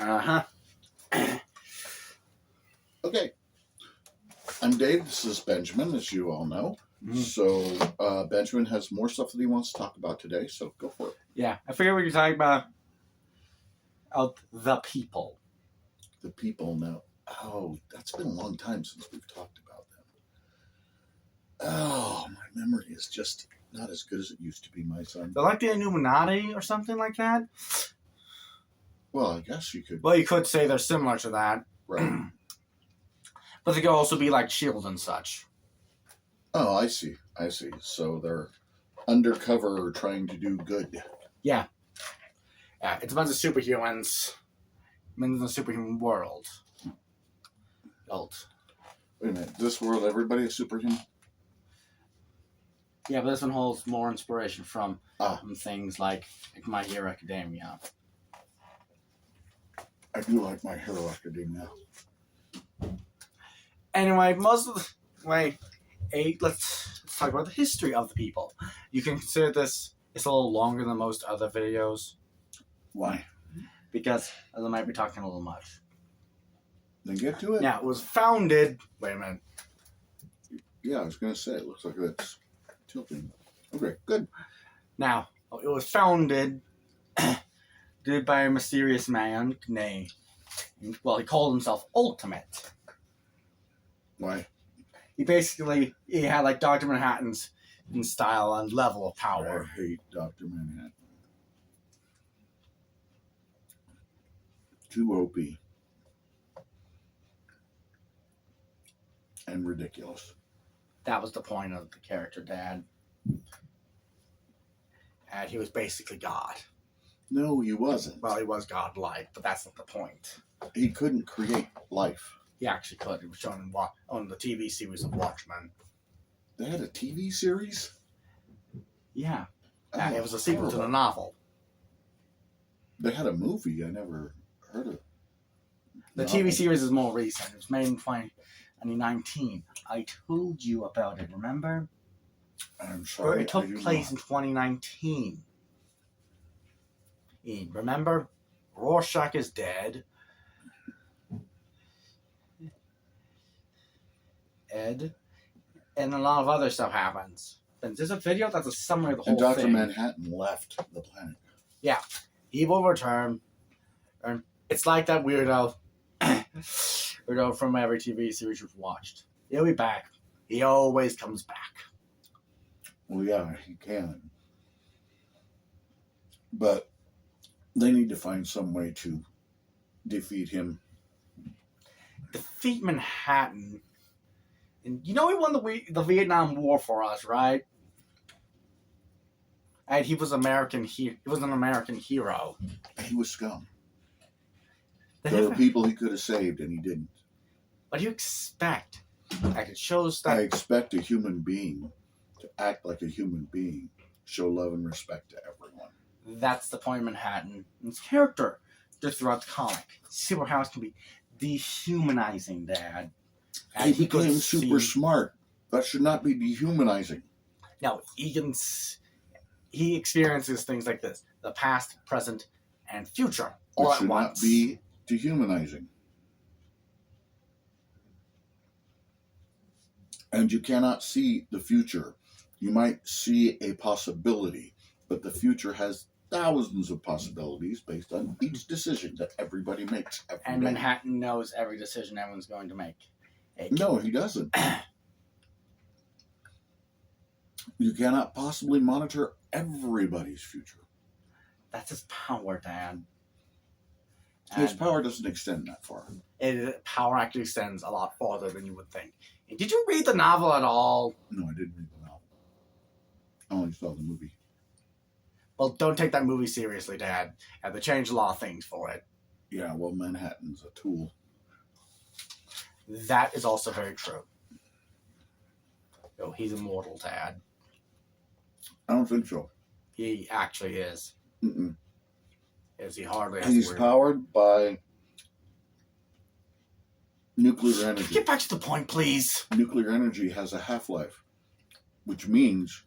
Uh-huh. Okay. I'm Dave. This is Benjamin, as you all know. Mhm. So Benjamin has more stuff that he wants to talk about today, so go for it. Yeah, I forget what you're talking about. The people. The people know. Oh, that's been a long time since we've talked about them. Oh, my memory is just not as good as it used to be, my son. They're like the Illuminati or something like that. Well, I guess you could. Well, you could say they're similar to that. Right. But they could also be like S.H.I.E.L.D. and such. Oh, I see. So they're undercover trying to do good. Yeah, it's a bunch of superhumans in the superhuman world. Wait a minute. This world, everybody is superhuman? Yeah, but this one holds more inspiration from Ah. things like My Hero Academia. I do like My Hero Academia. Anyway, let's talk about the history of the people. You can consider this, it's a little longer than most other videos. Why? Because I might be talking a little much. Then get to it. Now, it was founded... Wait a minute. Yeah, I was going to say, it looks like that's tilting. Okay, good. Now, it was founded by a mysterious man named... Well, he called himself Ultimate. Why? He had like Dr. Manhattan's in style and level of power. I hate Dr. Manhattan. Too OP. And ridiculous. That was the point of the character, Dad. And he was basically God. No, he wasn't. Well, he was godlike, but that's not the point. He couldn't create life. He actually could. It was shown on the TV series of Watchmen. They had a TV series? Yeah. Oh, It was a sequel to the horrible. novel. They had a movie I never heard of. The TV series is more recent. It was made in 2019. I told you about it, remember? I'm sorry. It took place in 2019. Remember? Rorschach is dead. Ed. And a lot of other stuff happens. And there's a video that's a summary of the whole And Dr. thing. Manhattan left the planet. Yeah. He will return. And it's like that weirdo from every TV series you've watched. He'll be back. He always comes back. Well, yeah, he can. But they need to find some way to defeat him. Defeat Manhattan. And you know he won the Vietnam War for us, right? And he was American. He was an American hero. He was scum. There were people he could have saved, and he didn't. What do you expect? Like it shows that... I expect a human being to act like a human being, show love and respect to everyone. That's the point of Manhattan and his character just throughout the comic. Superpowers can be dehumanizing, Dad. He became super smart. That should not be dehumanizing. No, he experiences things like this: the past, present, and future all It at should once. not be dehumanizing. And you cannot see the future. You might see a possibility, but the future has thousands of possibilities based on each decision that everybody makes every And day. Manhattan knows every decision everyone's going to make. No, he doesn't. You cannot possibly monitor everybody's future. That's his power, Dad. His And power doesn't extend that far. power actually extends a lot farther than you would think. And did you read the novel at all? No, I didn't read the novel. I only saw the movie. Well, don't take that movie seriously, Dad. They changed a lot of things for it. Yeah, well, Manhattan's a tool. That is also very true. Oh, he's immortal, Dad. I don't think so. He actually is. Mm-mm. Is he hardly? He's powered by nuclear energy. Get back to the point, please. Nuclear energy has a half-life, which means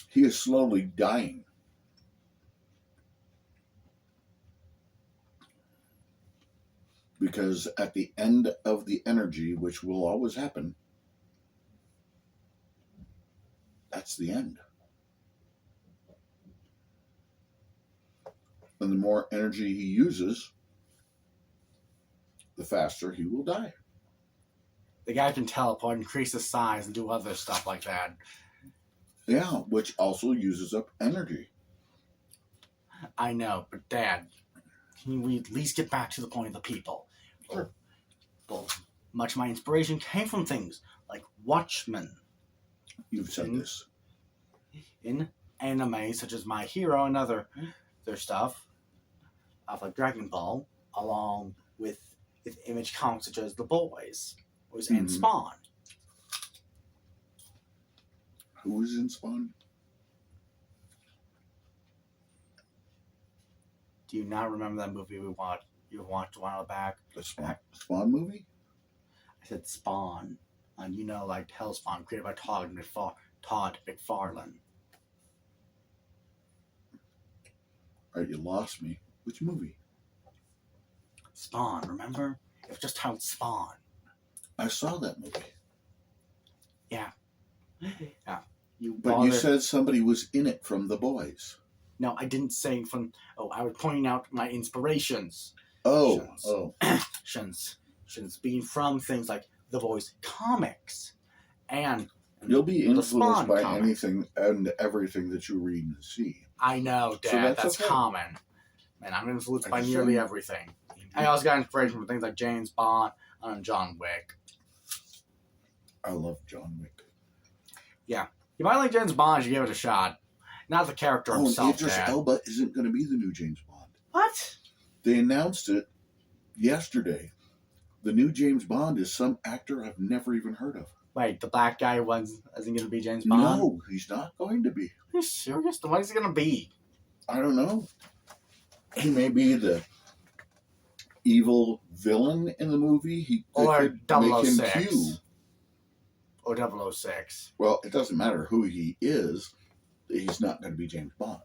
he is slowly dying. Because at the end of the energy, which will always happen, that's the end. And the more energy he uses, the faster he will die. The guy can teleport, increase his size, and do other stuff like that. Yeah, which also uses up energy. I know, but Dad, can we at least get back to the point of the people? Sure. Well, much of my inspiration came from things like Watchmen. You've said this. In anime such as My Hero and other their stuff of like Dragon Ball, along with image comics such as The Boys and Spawn. Who was in Spawn? Do you not remember that movie you watched a while back? The Spawn movie? I said Spawn. Like Hellspawn, created by Todd McFarlane. All right, you lost me. Which movie? Spawn, remember? It was just how Spawn. I saw that movie. Yeah. But you said somebody was in it from The Boys. No, I didn't say from... Oh, I was pointing out my inspirations. Oh. Being from things like The Boys comics. And you'll be influenced by comics. Anything and everything that you read and see. I know, Dad. So that's okay. Common. And I'm influenced by nearly everything. I also got inspiration from things like James Bond and John Wick. I love John Wick. Yeah. You might like James Bond, you give it a shot. Not the character himself, Idris Elba isn't going to be the new James Bond. What? They announced it yesterday. The new James Bond is some actor I've never even heard of. Wait, the black guy isn't going to be James Bond? No, he's not going to be. Are you serious? Then what is he going to be? I don't know. He may be the evil villain in the movie. Or 006. Make him Q. Or 006. Well, it doesn't matter who he is. He's not going to be James Bond.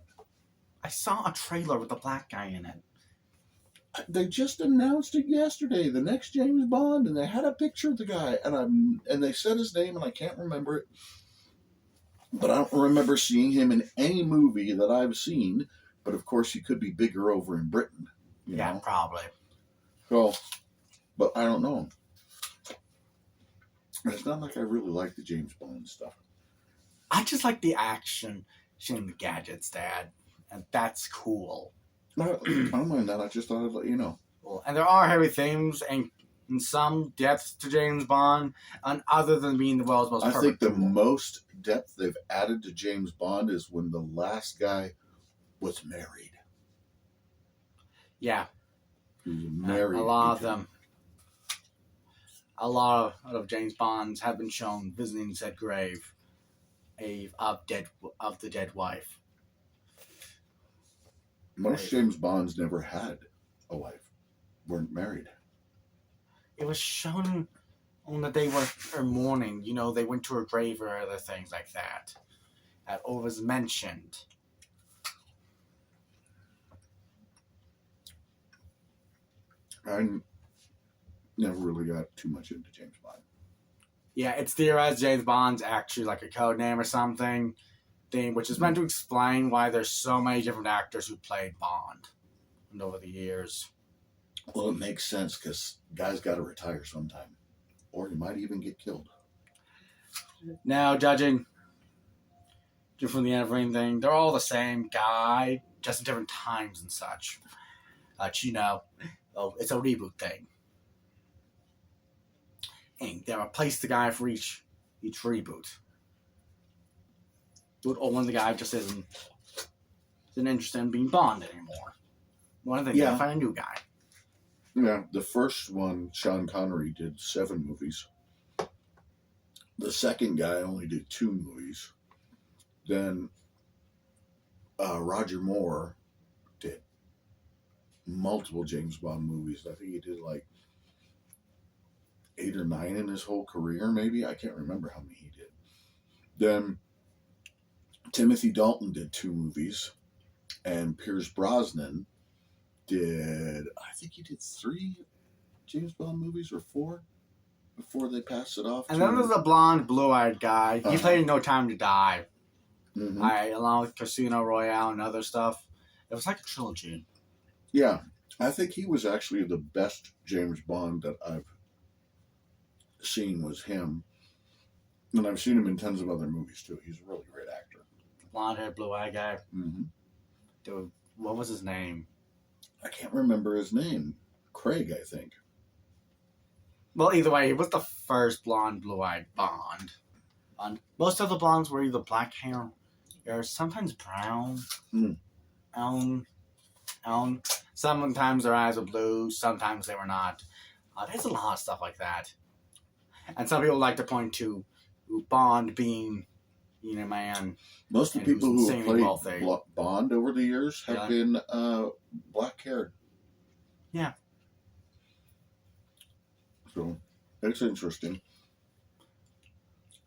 I saw a trailer with the black guy in it. They just announced it yesterday, the next James Bond, and they had a picture of the guy, and they said his name, and I can't remember it. But I don't remember seeing him in any movie that I've seen. But of course, he could be bigger over in Britain. You know? Probably. So, but I don't know. It's not like I really like the James Bond stuff. I just like the action and the gadgets, Dad. And that's cool. I don't mind that. I just thought I'd let you know. Well, and there are heavy themes and some depth to James Bond, and other than being the world's most perfect. I think the most depth they've added to James Bond is when the last guy was married. Yeah. He was married. A lot of them. A lot of James Bonds have been shown visiting said grave of the dead wife. Most James Bonds never had a wife. Weren't married. It was shown on the day her mourning. You know, they went to her grave or other things like that. That was mentioned. I never really got too much into James Bond. Yeah, it's theorized James Bond's actually like a code name or something, which is meant to explain why there's so many different actors who played Bond over the years. Well, it makes sense because guys got to retire sometime, or you might even get killed. Now, judging from the end of everything, they're all the same guy, just at different times and such. It's a reboot thing. And they replace the guy for each reboot. Or when the guy just isn't interested in being Bond anymore. One of the things, they find a new guy. Yeah, the first one, Sean Connery did 7 movies. The second guy only did 2 movies. Then Roger Moore did multiple James Bond movies. I think he did like 8 or 9 in his whole career, maybe. I can't remember how many he did. Then Timothy Dalton did 2 movies. And Pierce Brosnan I think he did 3 James Bond movies, or 4 before they passed it off. And then there's a blonde, blue-eyed guy. He played in No Time to Die. Mm-hmm. Along with Casino Royale and other stuff. It was like a trilogy. Yeah, I think he was actually the best James Bond that I've seen was him. And I've seen him in tons of other movies too. He's a really great actor. Blonde-haired, blue-eyed guy. Mm-hmm. Dude, what was his name? I can't remember his name. Craig, I think. Well, either way, he was the first blonde, blue-eyed Bond. Most of the blondes were either black hair or sometimes brown. Mm. Sometimes their eyes were blue, sometimes they were not. There's a lot of stuff like that. And some people like to point to Bond being, man. Most of the And people who's who have insanely played wealthy. Bond over the years have been black-haired. Yeah. So, it's interesting.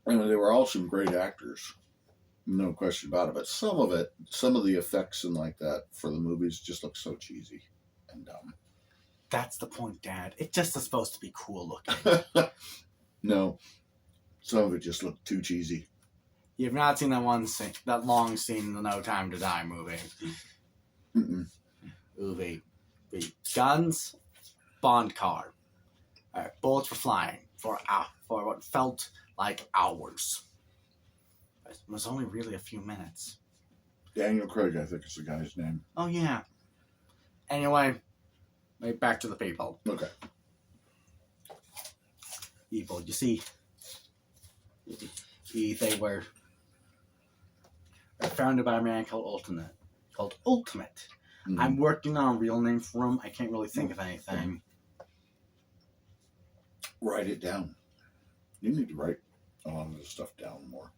And they were all some great actors. No question about it. But some of the effects and like that for the movies just look so cheesy and dumb. That's the point, Dad. It just is supposed to be cool looking. No. Some of it just looked too cheesy. You've not seen that long scene in the No Time to Die movie. Mm-mm. Movie. Guns, Bond car. Bullets were flying for what felt like hours. It was only really a few minutes. Daniel Craig, I think is the guy's name. Oh, yeah. Anyway, back to the people. Okay. People, you see, they were founded by a man called Ultimate. Mm-hmm. I'm working on a real name for him. I can't really think of anything. Write it down. You need to write a lot of this stuff down more.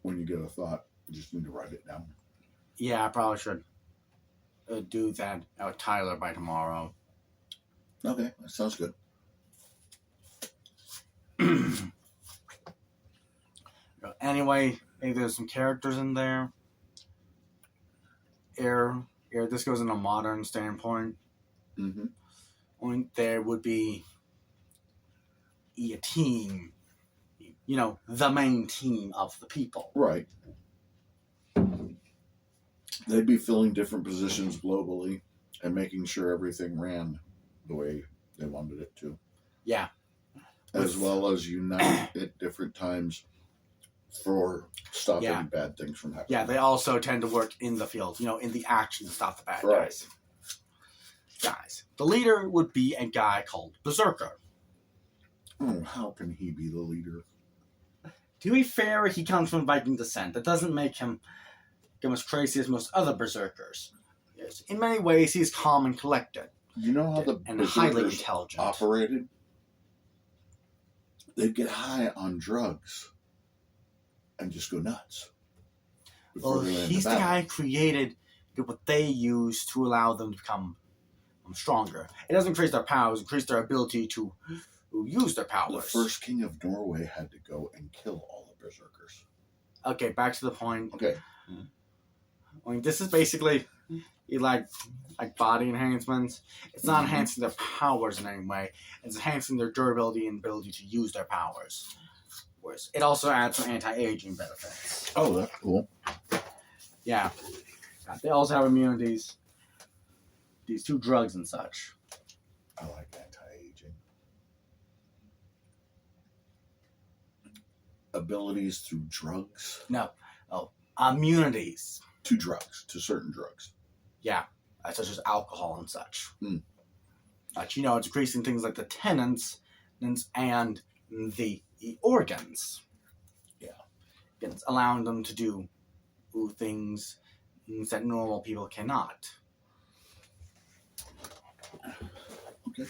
When you get a thought, you just need to write it down. Yeah, I probably should do that with Tyler by tomorrow. Okay, that sounds good. Anyway, I think there's some characters in there. This goes in a modern standpoint. Mm-hmm. There would be a team, the main team of the people. Right. They'd be filling different positions globally and making sure everything ran the way they wanted it to. Yeah. As well as unite at different times for stopping bad things from happening. Yeah, they also tend to work in the field, in the action to stop the bad guys. The leader would be a guy called Berserker. Oh, how can he be the leader? To be fair, he comes from Viking descent. That doesn't make him as crazy as most other Berserkers. Yes. In many ways, he's calm and collected. You know how the and highly Berserkers intelligent. operated? They'd get high on drugs and just go nuts. Well, he's the guy who created what they use to allow them to become stronger. It doesn't increase their powers, it increases their ability to use their powers. The first king of Norway had to go and kill all the Berserkers. Okay, back to the point. Okay. This is basically like body enhancements. It's not enhancing their powers in any way. It's enhancing their durability and ability to use their powers. Whereas it also adds some anti-aging benefits. Oh, that's cool. Yeah. They also have immunities. These 2 drugs and such. I like anti-aging. Abilities through drugs? No. Oh, immunities. To drugs. To certain drugs. Yeah. Such as alcohol and such. Mm. It's increasing things like the tenants and the organs. Yeah. It's allowing them to do things that normal people cannot. Okay.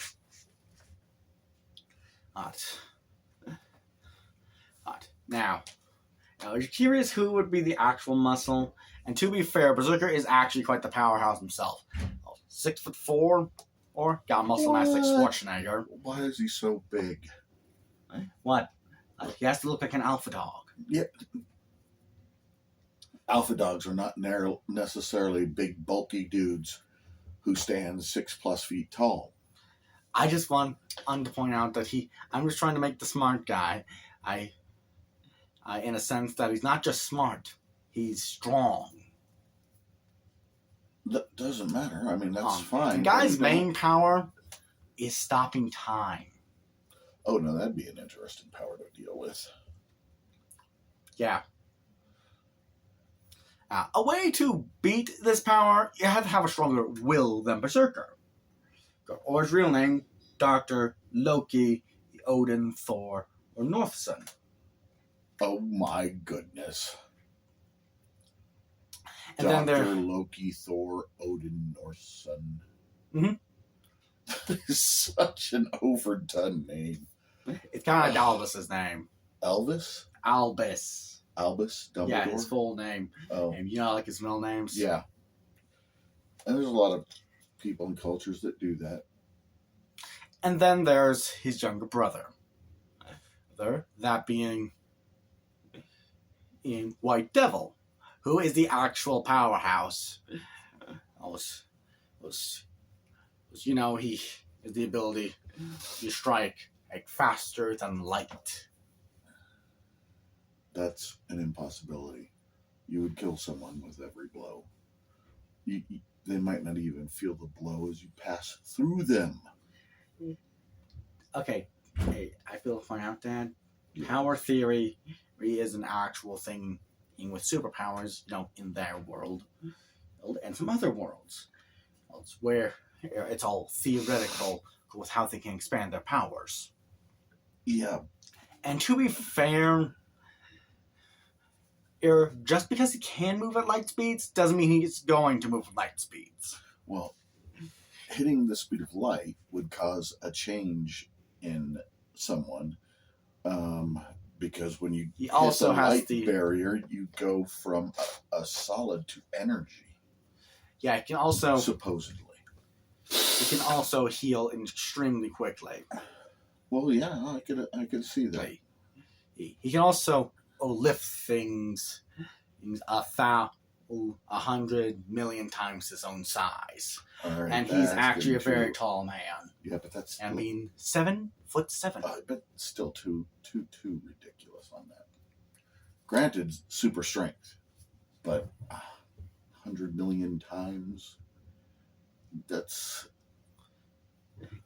Now, you're curious who would be the actual muscle, and to be fair, Berserker is actually quite the powerhouse himself. 6'4", or got muscle mass like Schwarzenegger. Why is he so big? What? He has to look like an alpha dog. Yep. Alpha dogs are not necessarily big, bulky dudes who stand 6+ feet tall. I just want to point out that I'm just trying to make the smart guy. I in a sense that he's not just smart, he's strong. That doesn't matter. I mean, that's The fine. guy's main power is stopping time. Oh, no, that'd be an interesting power to deal with. Yeah. A way to beat this power, you have to have a stronger will than Berserker. Or his real name, Dr. Loki, Odin, Thor, or Northson. Oh my goodness. And Dr. then there, Loki, Thor, Odin, Northson. Mhm. That is such an overdone name. it's kind of like Albus's name. Elvis? Albus. Albus? Dumbledore? Yeah, his full name. Oh, And you know, like his middle names? yeah. And there's a lot of people and cultures that do that. And then there's his younger brother. That being in White Devil, who is the actual powerhouse. You know, he has the ability to strike like faster than light. That's an impossibility. You would kill someone with every blow. They might not even feel the blow as you pass through them. Okay, hey, I feel to point out, Dad, Yeah. power theory really is an actual thing with superpowers, you know, in their world and some other worlds. It's where it's all theoretical with how they can expand their powers. Yeah, And to be fair, just because he can move at light speeds doesn't mean he's going to move at light speeds. well, hitting the speed of light would cause a change in someone, because when you He hit also the has light the barrier, you go from a solid to energy. yeah. He can Supposedly. heal extremely quickly. Well, yeah, I could see that. He can also lift things 100 million times his own size, All right, and he's that's actually a getting very too- tall man. Yeah, but that's I mean, 7'7". but still too ridiculous on that. Granted, super strength, but 100 million times. That's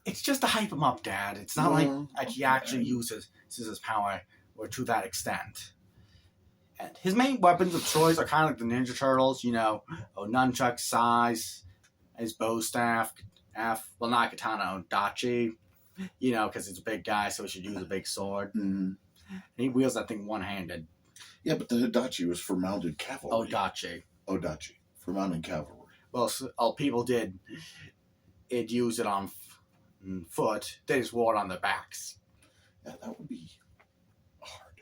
It's just to hype him up, Dad. It's not Well, like he okay. actually uses his power or to that extent. And his main weapons of choice are kind of like the Ninja Turtles, you know, nunchuck size, his bow staff, well, not katana, dachi, you know, because he's a big guy, so he should use a big sword. mm, And he wields that thing one-handed. yeah, but the Hidachi was for mounted cavalry. Dachi. Odachi for mounted cavalry. Well, people did use it on foot. They just wore it on their backs. Yeah, that would be hard.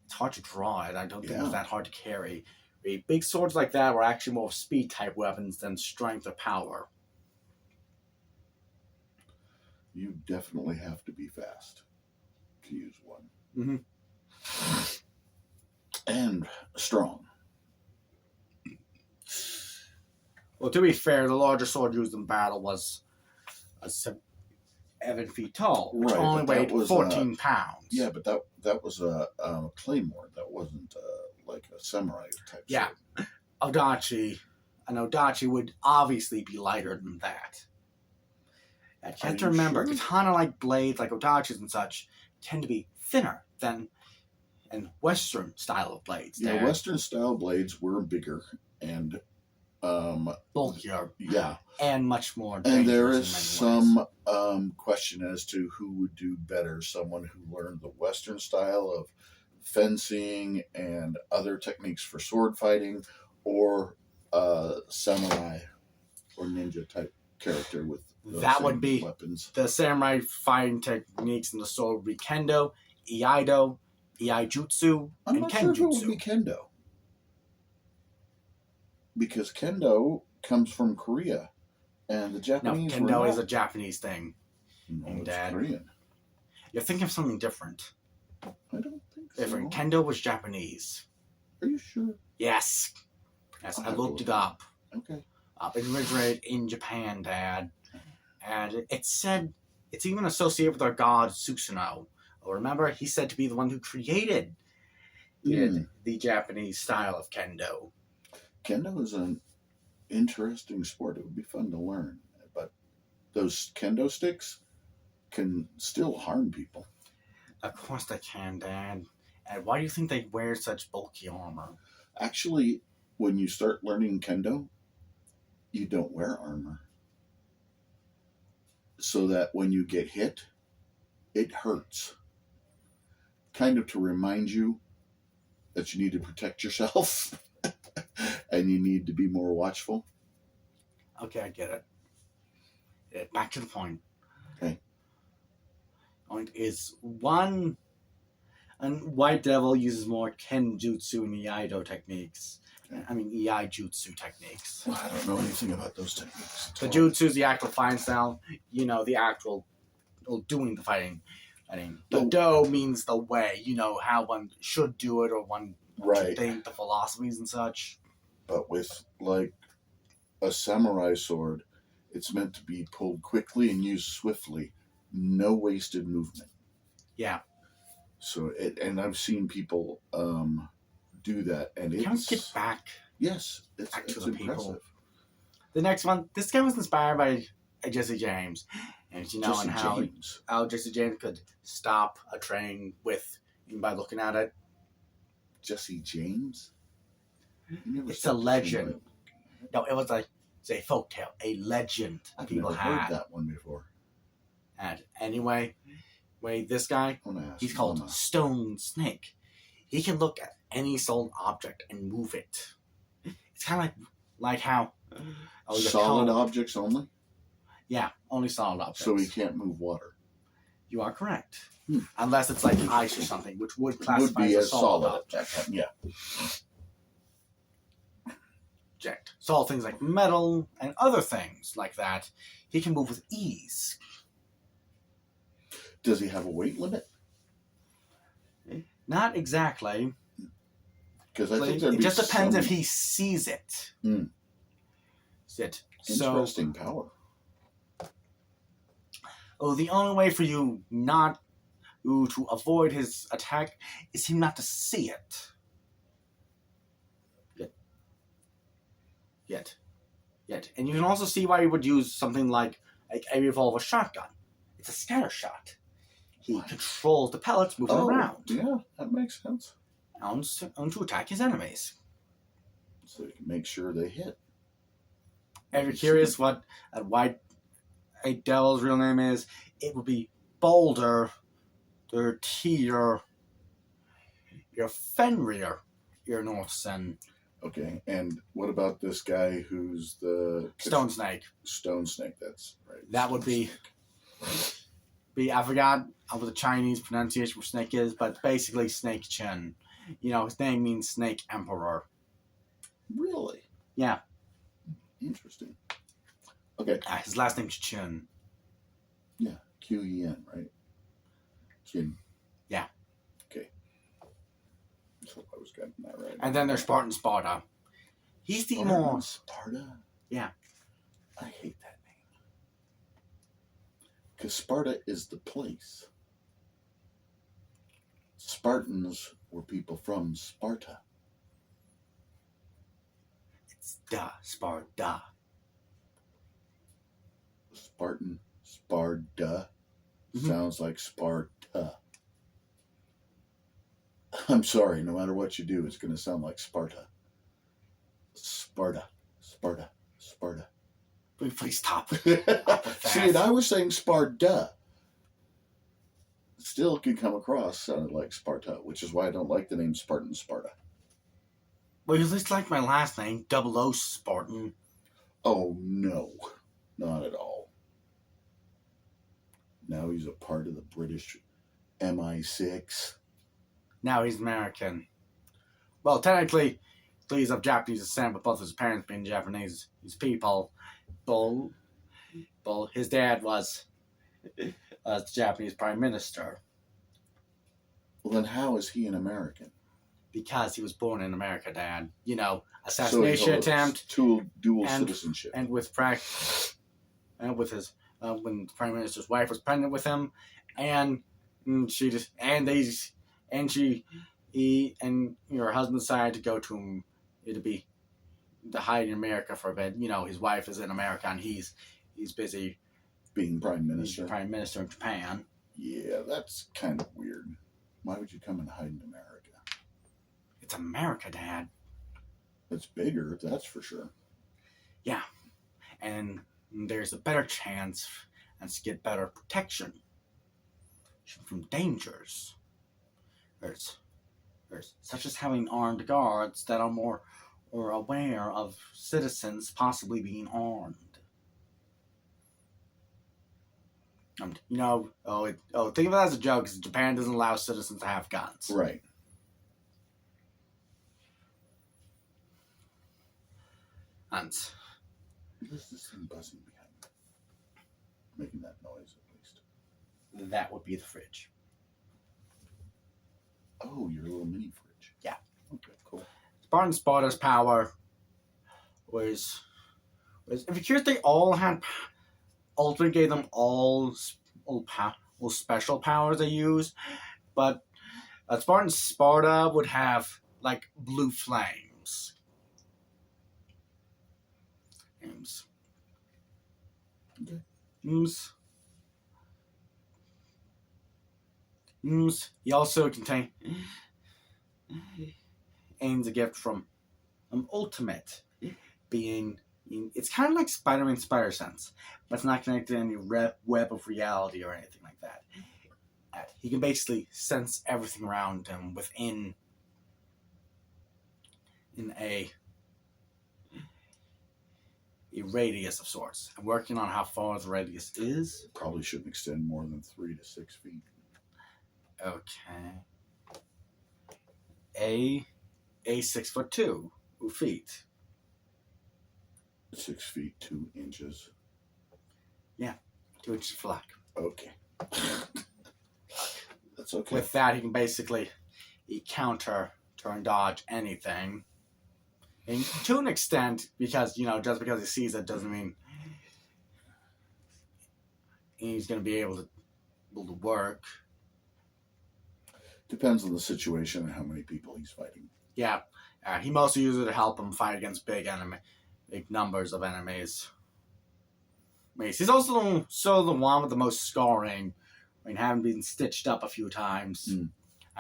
It's hard to draw it. I don't think it was Yeah. that hard to carry. Big swords like that were actually more speed type weapons than strength or power. You definitely have to be fast to use one. Mhm. And strong. Well, to be fair, the largest sword used in battle was 7 feet tall, which Right, only but that weighed was, 14 pounds. Yeah, but that was a claymore. That wasn't like a samurai type. Yeah. sword. Odachi would obviously be lighter than that. And you Are have to you remember, sure? katana-like blades, like Odachi's and such, tend to be thinner than in Western style of blades. Yeah, They're Western style blades were bigger and bulkier yeah, and much more and dangerous there in is many ways. some question as to who would do better: someone who learned the Western style of fencing and other techniques for sword fighting, or samurai or ninja type character with those That same would be weapons. The samurai fighting techniques in the sword would be kendo, iaido, iaijutsu, I'm and not sure if it would kenjutsu. be kendo, because kendo comes from Korea, and the No, Japanese were kendo not. is a Japanese thing. No, it's Dad. Korean. You're thinking of something different. I don't think so. Different. Kendo was Japanese. Are you sure? Yes. Yes, I'll I have to looked look it up. Okay. It originated in Japan, Dad. And it said It's even associated with our god Susanoo. Remember, he's said to be the one who created the Japanese style of kendo. Kendo is an interesting sport. It would be fun to learn, but those kendo sticks can still harm people. Of course they can, Dad. And why do you think they wear such bulky armor? Actually, when you start learning kendo, you don't wear armor. So that when you get hit, it hurts. Kind of to remind you that you need to protect yourself and you need to be more watchful. Okay, I get it. Back to the point. Okay. Point is one, and White Devil uses more Kenjutsu and Iaido techniques. Okay. I mean, Iaijutsu techniques. Well, I don't know anything about those techniques. The jutsu is the actual fighting style. The actual doing the fighting. The do means the way. How one should do it or one should think, the philosophies and such. But with, like, a samurai sword, it's meant to be pulled quickly and used swiftly. No wasted movement. Yeah. So, and I've seen people do that, and it's... Can we get back? Yes, it's back to the impressive. people. The next one, this guy was inspired by Jesse James. And how Jesse James could stop a train by looking at it. Jesse James? It's a legend. No, it's a folktale, a legend. I've never heard that one before. And anyway, this guy, he's called Stone Snake. He can look at any solid object and move it. It's kind of like how... solid objects only? Yeah, only solid objects. So he can't move water? You are correct. Unless it's like ice or something, which would classify as a solid object. Yeah. So all things like metal and other things like that, he can move with ease. Does he have a weight limit? Not exactly. Because I think it just depends if he sees it. Interesting power. The only way for you not to avoid his attack is him not to see it. Yet. And you can also see why he would use something like a revolver shotgun. It's a scatter shot. He controls the pellets moving around. Yeah, that makes sense. And to attack his enemies. So he can make sure they hit. If you're curious what White Devil's real name is, it would be Boulder, der Tier, your Fenrir, your Norsen. Okay, and what about this guy who's the... Stone Snake. Stone Snake, that's right. That would be... I forgot what the Chinese pronunciation for snake is, but basically Snake Chin. His name means Snake Emperor. Really? Yeah. Interesting. Okay. His last name's Chin. Yeah, Qen, right? Chin. Yeah. Okay. So I was getting that right. And then there's Spartan Sparta. He's the more... Sparta? Yeah. I hate that name. Because Sparta is the place. Spartans were people from Sparta. It's Sparta. Spartan, Sparta. Sounds like Sparta. I'm sorry, no matter what you do, it's going to sound like Sparta. Sparta. Please stop. See, and I was saying Sparta. Still could come across sounded like Sparta, which is why I don't like the name Spartan Sparta. Well, you at least like my last name, 00 Spartan. Oh, no. Not at all. Now he's a part of the British MI6. Now he's American. Well, technically, he's of Japanese descent, with both his parents being Japanese. His people. Bull. His dad was the Japanese Prime Minister. Well, then how is he an American? Because he was born in America, Dad. Assassination attempt. Dual citizenship. And with his when the prime minister's wife was pregnant with him, and she just and they and she he and her husband decided to go to him to hide in America for a bit. His wife is in America and he's busy being prime he's minister. prime minister of Japan. Yeah, that's kind of weird. Why would you come and hide in America? It's America, Dad. It's bigger, that's for sure. Yeah, and there's a better chance and to get better protection from dangers. There's such as having armed guards that are more or aware of citizens possibly being armed. Think of it as a joke, because Japan doesn't allow citizens to have guns. Right. And What is this thing buzzing behind me? Making that noise, at least. that would be the fridge. Oh, your little mini fridge. Yeah. Okay, cool. Spartan Sparta's power was if you're curious, they all had Ultimate gave them all special powers they use, but Spartan Sparta would have like blue flames. Okay. He also contains a gift from Ultimate, being it's kind of like Spider-Man Spider Sense, but it's not connected to any web of reality or anything like that. He can basically sense everything around him within a radius of sorts. I'm working on how far the radius is. Probably shouldn't extend more than 3 to 6 feet. Okay. A 6'2" feet. 6 feet 2 inches. 2 inches flat. Okay. That's okay. With that, he can basically counter, turn, dodge anything. And to an extent, because, just because he sees it doesn't mean he's going to be able to work. Depends on the situation and how many people he's fighting. Yeah. He mostly uses it to help him fight against big numbers of enemies. He's also the one with the most scarring. Having been stitched up a few times. And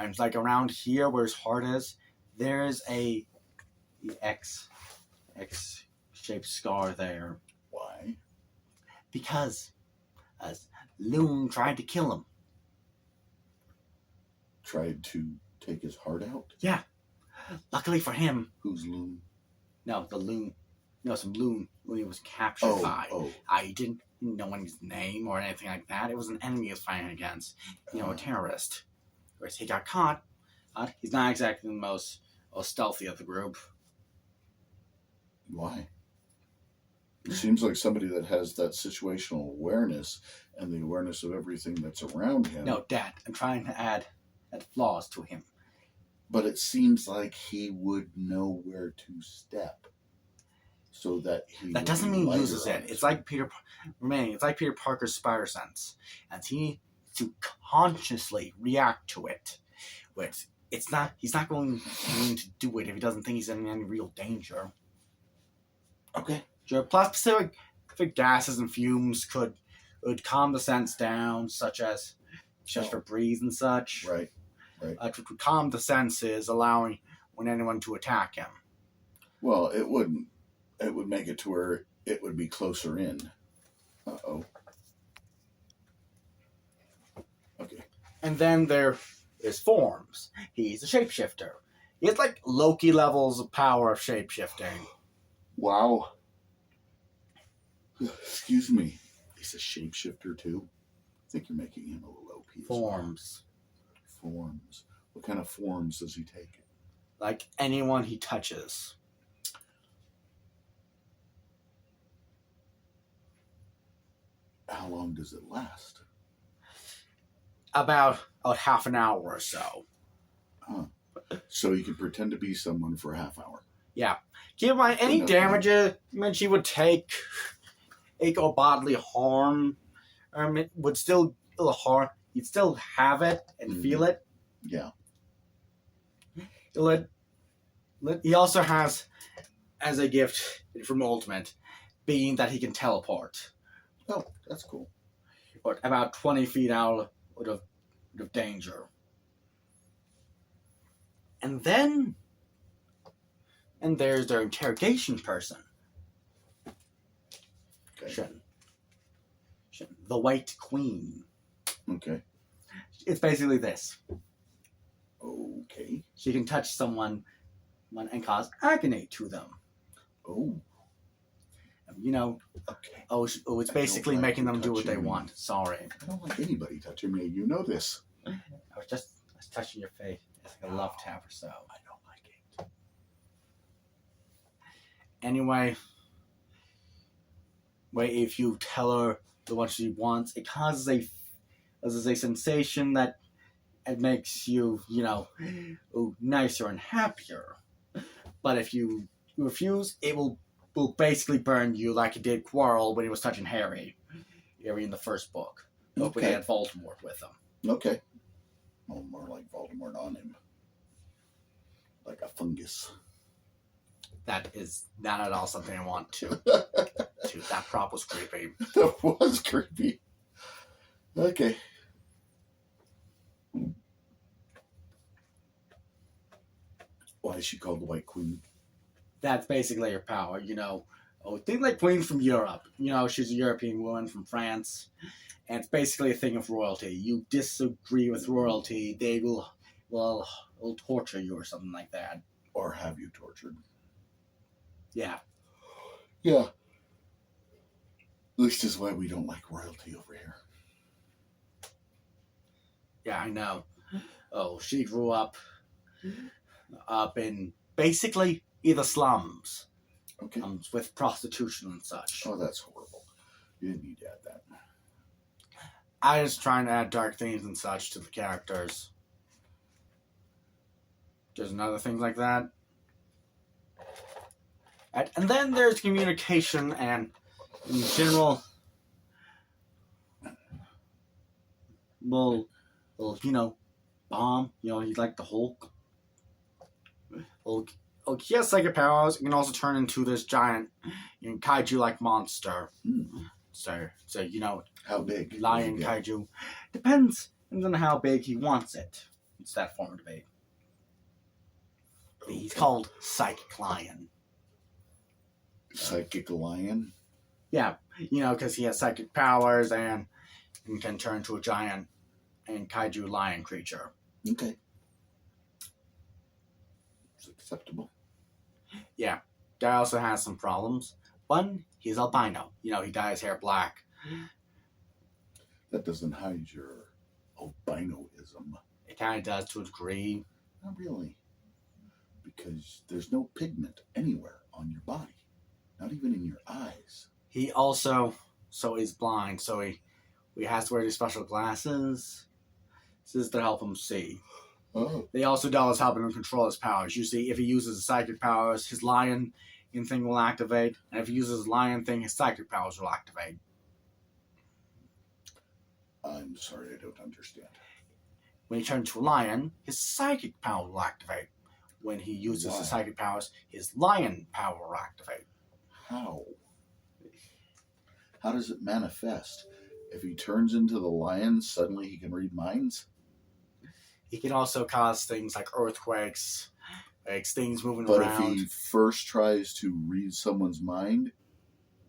it's like around here where his heart is, there's a X-shaped scar there. Why? Because Loon tried to kill him. Tried to take his heart out? Yeah. Luckily for him. Who's Loon? No, the Loon. Some Loon when he was captured by. I didn't know his name or anything like that. It was an enemy he was fighting against. A terrorist. Whereas he got caught. He's not exactly the most stealthy of the group. Why? He seems like somebody that has that situational awareness and the awareness of everything that's around him. No, Dad, I'm trying to add flaws to him. But it seems like he would know where to step. So that he that doesn't mean he uses it. It's like Peter Parker's spider sense, and he needs to consciously react to it. But he's not going to do it if he doesn't think he's in any real danger. Okay. Sure. Plus, specific gases and fumes could calm the sense down, such as just for breeze and such. Right. To calm the senses, allowing anyone to attack him. Well, it wouldn't. It would make it to where it would be closer in. Uh-oh. Okay. And then there is forms. He's a shapeshifter. He has like Loki levels of power of shapeshifting. Wow. Excuse me. He's a shapeshifter too? I think you're making him a little OP. Forms. Forms. What kind of forms does he take? Like anyone he touches. How long does it last? About half an hour or so. Huh. So he can pretend to be someone for a half hour. Yeah. Keep in mind, any damage he would take or bodily harm it would still a little hard. You'd still have it and feel it. Yeah. He also has, as a gift from Ultimate, being that he can teleport. Oh, that's cool. But about 20 feet out of danger. And then there's their interrogation person. Okay. Shen. The White Queen. Okay. It's basically this. Okay. She can touch someone and cause agony to them. Oh. You know, Okay. it's basically like making you them do what they touching me. want. Sorry. I don't like anybody touching me. You know this. I was touching your face. It's like a love tap or so. I don't like it. Anyway, if you tell her what she wants, it causes a sensation that it makes you, nicer and happier. But if you refuse, it will basically burn you like it did Quirrell when he was touching Harry in the first book. When he had Voldemort with him. Okay. Well, more like Voldemort on him. Like a fungus. That is not at all something I want to. That prop was creepy. That was creepy. Okay. Why is she called the White Queen? That's basically her power, think like Queen from Europe. She's a European woman from France. And it's basically a thing of royalty. You disagree with royalty, they will torture you or something like that. Or have you tortured? Yeah. Yeah. This is why we don't like royalty over here. Yeah, I know. Oh, she grew up in basically either slums. Okay. With prostitution and such. Oh, that's horrible. You didn't need to add that. I was trying to add dark themes and such to the characters. There's another thing like that. And then there's communication and in general, Bomb. He's like the Hulk. He has psychic powers. He can also turn into this giant, kaiju-like monster. So how big? Lion kaiju depends on how big he wants it. It's that form of debate. He's called Psychic Lion. Psychic Lion? Yeah, because he has psychic powers and can turn into a giant and kaiju lion creature. Okay. It's acceptable. Yeah. Guy also has some problems. One, he's albino. He dyes his hair black. That doesn't hide your albinoism. It kind of does to a degree. Not really. Because there's no pigment anywhere on your body. Not even in your eyes. He also, he's blind, so he has to wear these special glasses. This is to help him see. Oh. They also does help him control his powers. Usually, if he uses his psychic powers, his lion thing will activate. And if he uses his lion thing, his psychic powers will activate. I'm sorry, I don't understand. When he turns into a lion, his psychic power will activate. When he uses his psychic powers, his lion power will activate. How? How does it manifest? If he turns into the lion, suddenly he can read minds? He can also cause things like earthquakes, like things moving But around. if he first tries to read someone's mind,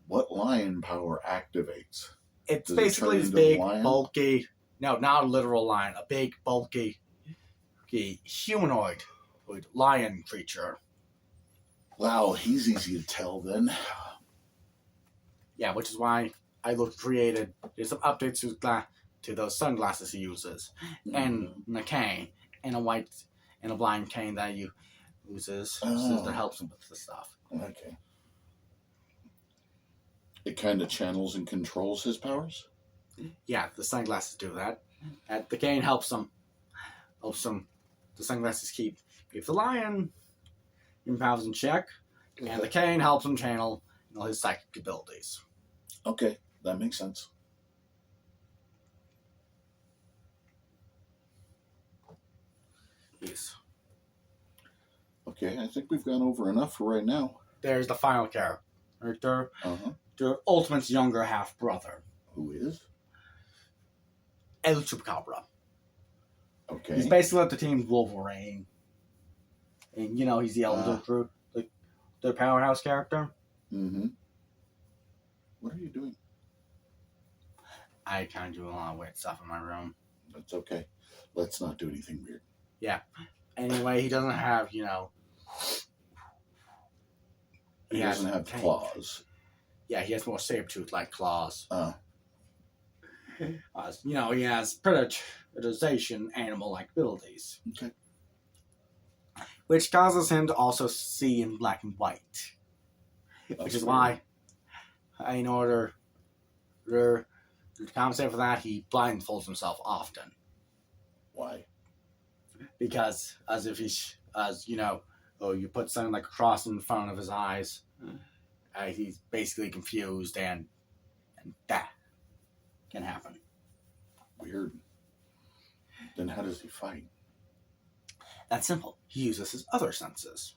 what lion power activates? It's Does it basically turn this into a big, lion? bulky, no, not a literal lion, a big, bulky, humanoid lion creature. Wow, he's easy to tell then. Yeah, which is why I created. There's some updates to those sunglasses he uses, and a cane, and a blind cane that he uses that helps him with the stuff. Okay. It kind of channels and controls his powers? Yeah, the sunglasses do that. And the cane helps him. The sunglasses keep the lion in powers in check, and the cane helps him channel his psychic abilities. Okay, that makes sense. He's Okay, I think we've gone over enough for right now. there's the final character, Uh-huh. the Ultimate's younger half brother, Who is? El Chupacabra. Okay. He's basically like the team's Wolverine, and he's the elder group, the powerhouse character. Mm-hmm. What are you doing? I kind of do a lot of weird stuff in my room. That's okay. Let's not do anything weird. Anyway, he doesn't have, He He has doesn't have tank. claws. Yeah, he has more saber-tooth-like claws. Uh, He has predatorization animal-like abilities. Okay. Which causes him to also see in black and white. Which is why, in order to compensate for that, he blindfolds himself often. Why? Because you put something like a cross in front of his eyes, he's basically confused, and that can happen. Weird. Then how does he fight? That's simple. He uses his other senses.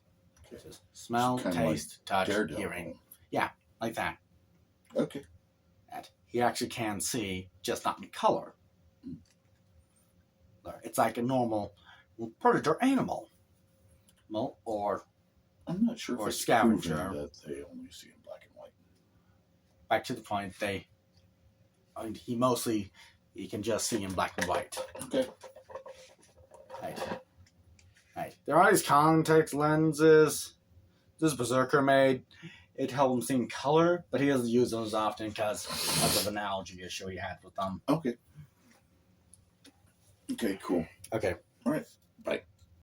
Okay. Smell, It's kinda taste, touch, Daredevil. hearing. Like that. Okay. And he actually can see, just not in color. Mm. It's like a normal predator animal. Well, or I'm not sure Or if it's scavenger. proven that they only see in black and white. back to the point, he can just see in black and white. Okay. Right. There are these contact lenses this Berserker made. It helped him see in color, but he doesn't use them as often because of an allergy issue he had with them. Okay. Okay, cool. Okay. All right.